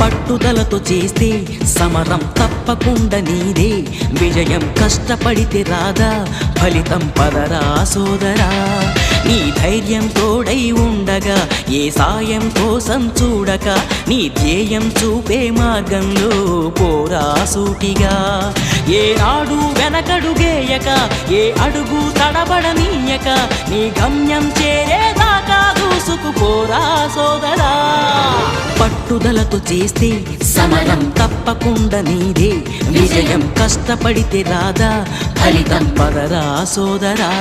పట్టుదలతో చేస్తే సమరం తప్పకుండా నీదే, విజయం కష్టపడితే రాదా ఫలితం పదరా సోదరా. నీ ధైర్యం తోడై ఉండగా ఏ సాయం కోసం చూడక, నీ ధ్యేయం చూపే మార్గంలో పోరా సూటిగా. ఏ నాడు వెనకడుగేయక, ఏ అడుగు తడబడనీయక, నీ గమ్యం చేరేదాకా దూసుకుపోరా సోదరా. పట్టుదలతో చేస్తే సమరం తప్పకుండా నీదే, విజయం కష్టపడితే రాదా ఫలితం పదరా సోదరా.